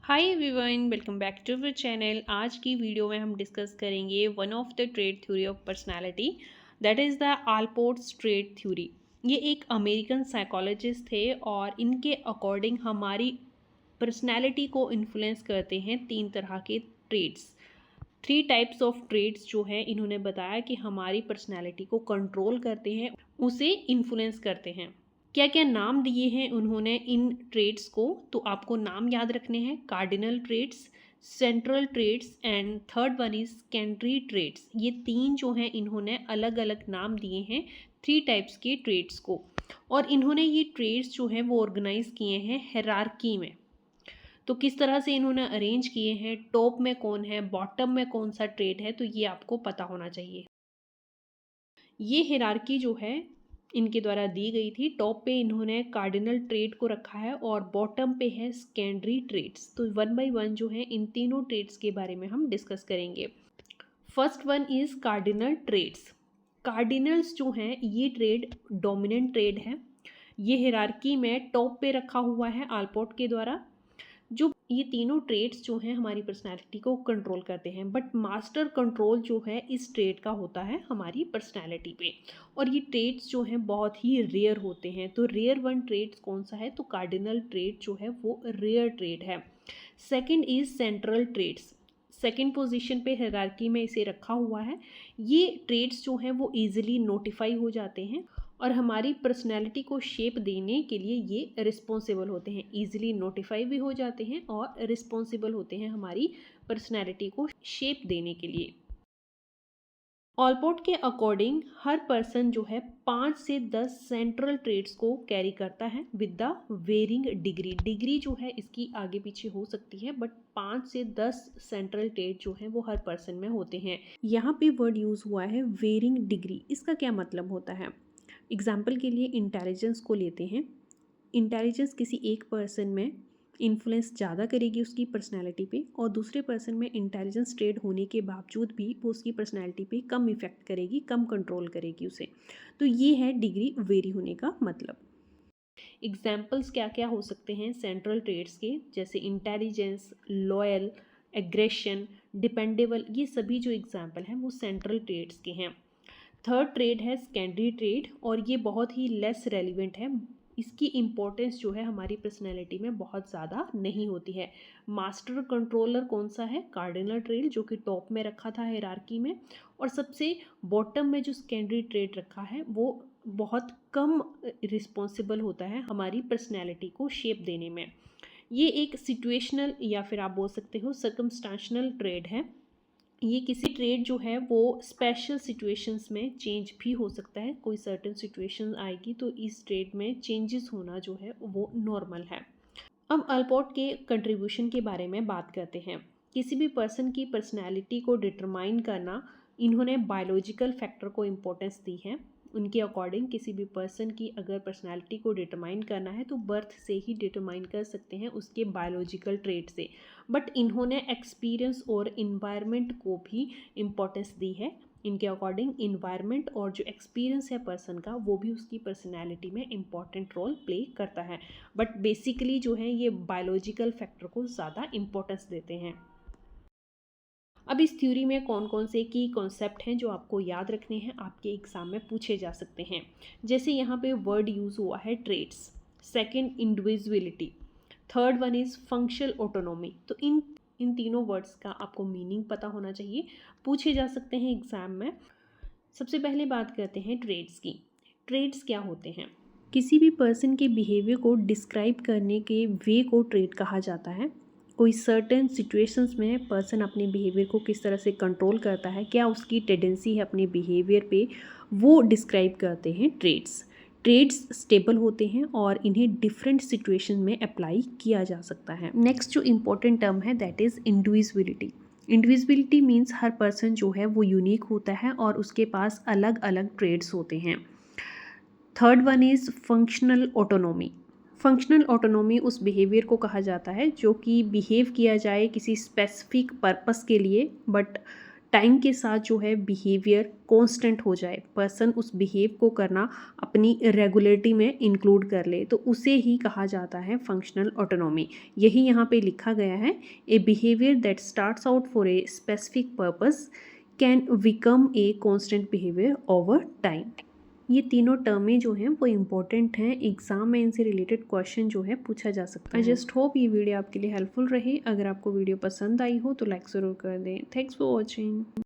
Hi everyone, welcome back to our channel. आज की video में हम डिस्कस करेंगे one of the trait theory of personality, that is the Allport's trait theory. ये एक American psychologist थे और इनके अकॉर्डिंग हमारी पर्सनालिटी को इन्फ्लुएंस करते हैं तीन तरह के trades. Three types of trades जो है इन्होंने बताया कि हमारी पर्सनालिटी को कंट्रोल करते हैं, उसे इन्फ्लुएंस करते हैं। क्या क्या नाम दिए हैं उन्होंने इन ट्रेड्स को, तो आपको नाम याद रखने हैं। Cardinal trades, central trades and third one is secondary trades. ये तीन जो हैं इन्होंने अलग अलग नाम दिए हैं थ्री टाइप्स के ट्रेड्स को। और इन्होंने ये ट्रेड्स जो हैं वो ऑर्गेनाइज किए हैं हायरार्की में। तो किस तरह से इन्होंने अरेंज किए हैं, टॉप में कौन है, बॉटम में कौन सा ट्रेड है, तो ये आपको पता होना चाहिए। ये हायरार्की जो है इनके द्वारा दी गई थी। टॉप पे इन्होंने कार्डिनल ट्रेड को रखा है और बॉटम पे है सेकेंडरी ट्रेड्स। तो वन बाय वन जो है इन तीनों ट्रेड्स के बारे में हम डिस्कस करेंगे। First one is cardinal trades. Cardinals जो हैं ये ट्रेड डोमिनेंट ट्रेड है। ये हायरार्की में टॉप पे रखा हुआ है आलपोर्ट के द्वारा। जो ये तीनों ट्रेड्स जो हैं हमारी पर्सनालिटी को कंट्रोल करते हैं, बट मास्टर कंट्रोल जो है इस ट्रेड का होता है हमारी पर्सनालिटी पे। और ये ट्रेड्स जो हैं बहुत ही रेयर होते हैं। तो रेयर वन ट्रेड्स कौन सा है, तो कार्डिनल ट्रेड जो है वो रेयर ट्रेड है। Second is central trades. Second position पे हायरार्की में इसे रखा हुआ है। ये ट्रेड्स जो हैं वो इजीली नोटिफाई हो जाते हैं और हमारी पर्सनैलिटी को शेप देने के लिए ये रिस्पॉन्सिबल होते हैं। ईजिली नोटिफाई भी हो जाते हैं और रिस्पॉन्सिबल होते हैं हमारी पर्सनैलिटी को शेप देने के लिए। ऑलपोर्ट के अकॉर्डिंग हर पर्सन जो है 5 से 10 सेंट्रल ट्रेड्स को कैरी करता है with the varying degree. Degree जो है इसकी आगे पीछे हो सकती है, बट 5 से 10 सेंट्रल ट्रेड जो है वो हर पर्सन में होते हैं। यहाँ पे वर्ड यूज़ हुआ है वेरिंग डिग्री। इसका क्या मतलब होता है? एग्जाम्पल के लिए इंटेलिजेंस को लेते हैं। इंटेलिजेंस किसी एक पर्सन में इन्फ्लुएंस ज़्यादा करेगी उसकी पर्सनैलिटी पे, और दूसरे पर्सन में इंटेलिजेंस ट्रेड होने के बावजूद भी वो उसकी पर्सनैलिटी पे कम इफेक्ट करेगी, कम कंट्रोल करेगी उसे। तो ये है डिग्री वेरी होने का मतलब। एग्जाम्पल्स क्या क्या हो सकते हैं सेंट्रल ट्रेड्स के, जैसे इंटेलिजेंस, लॉयल, एग्रेशन, डिपेंडेबल। ये सभी जो एग्जाम्पल हैं वो सेंट्रल ट्रेड्स के हैं। थर्ड ट्रेड है सेकेंडरी ट्रेड, और ये बहुत ही लेस रेलिवेंट है। इसकी इम्पोर्टेंस जो है हमारी पर्सनैलिटी में बहुत ज़्यादा नहीं होती है। मास्टर कंट्रोलर कौन सा है? कार्डिनल ट्रेड, जो कि टॉप में रखा था हायरार्की में। और सबसे बॉटम में जो सेकेंडरी ट्रेड रखा है वो बहुत कम रिस्पॉन्सिबल होता है हमारी पर्सनैलिटी को शेप देने में। ये एक सिचुएशनल या फिर आप बोल सकते हो सर्कमस्टांशनल ट्रेड है। ये किसी ट्रेड जो है वो स्पेशल सिचुएशंस में चेंज भी हो सकता है। कोई सर्टेन सिचुएशन आएगी तो इस ट्रेड में चेंजेस होना जो है वो नॉर्मल है। अब अल्पोर्ट के कंट्रीब्यूशन के बारे में बात करते हैं। किसी भी पर्सन की पर्सनैलिटी को डिटरमाइन करना, इन्होंने बायोलॉजिकल फैक्टर को इम्पोर्टेंस दी है। उनके अकॉर्डिंग किसी भी पर्सन की अगर पर्सनैलिटी को डिटरमाइन करना है तो बर्थ से ही डिटरमाइन कर सकते हैं उसके बायोलॉजिकल ट्रेट से। बट इन्होंने एक्सपीरियंस और इन्वायरमेंट को भी इम्पोर्टेंस दी है। इनके अकॉर्डिंग इन्वायरमेंट और जो एक्सपीरियंस है पर्सन का वो भी उसकी पर्सनैलिटी में इम्पॉर्टेंट रोल प्ले करता है। बट बेसिकली जो है ये बायोलॉजिकल फैक्टर को ज़्यादा इम्पोर्टेंस देते हैं। अब इस थ्योरी में कौन कौन से की कॉन्सेप्ट हैं जो आपको याद रखने हैं, आपके एग्जाम में पूछे जा सकते हैं। जैसे यहाँ पे वर्ड यूज़ हुआ है trades, second individuality, third one is functional autonomy. तो इन तीनों वर्ड्स का आपको मीनिंग पता होना चाहिए, पूछे जा सकते हैं एग्जाम में। सबसे पहले बात करते हैं ट्रेड्स की। ट्रेड्स क्या होते हैं? किसी भी पर्सन के बिहेवियर को डिस्क्राइब करने के वे को ट्रेड कहा जाता है। कोई सर्टेन सिचुएशंस में पर्सन अपने बिहेवियर को किस तरह से कंट्रोल करता है, क्या उसकी टेंडेंसी है अपने बिहेवियर पे, वो डिस्क्राइब करते हैं ट्रेड्स। ट्रेड्स स्टेबल होते हैं और इन्हें डिफरेंट सिचुएशन में अप्लाई किया जा सकता है। नेक्स्ट जो इम्पोर्टेंट टर्म है that is individuality. Individuality means her person जो है वो यूनिक होता है और उसके पास अलग अलग ट्रेड्स होते हैं। Third one is functional autonomy. Functional autonomy उस बिहेवियर को कहा जाता है जो कि बिहेव किया जाए किसी स्पेसिफिक पर्पस के लिए, बट टाइम के साथ जो है बिहेवियर कांस्टेंट हो जाए, पर्सन उस बिहेव को करना अपनी रेगुलरिटी में इंक्लूड कर ले, तो उसे ही कहा जाता है फंक्शनल ऑटोनॉमी। यही यहाँ पे लिखा गया है, a behaviour that starts out for a specific purpose can become a constant behaviour over time. ये तीनों टर्में जो हैं वो इम्पॉर्टेंट हैं, एग्जाम में इनसे रिलेटेड क्वेश्चन जो है पूछा जा सकता है। आई जस्ट होप ये वीडियो आपके लिए हेल्पफुल रही। अगर आपको वीडियो पसंद आई हो तो लाइक ज़रूर कर दें। Thanks for watching.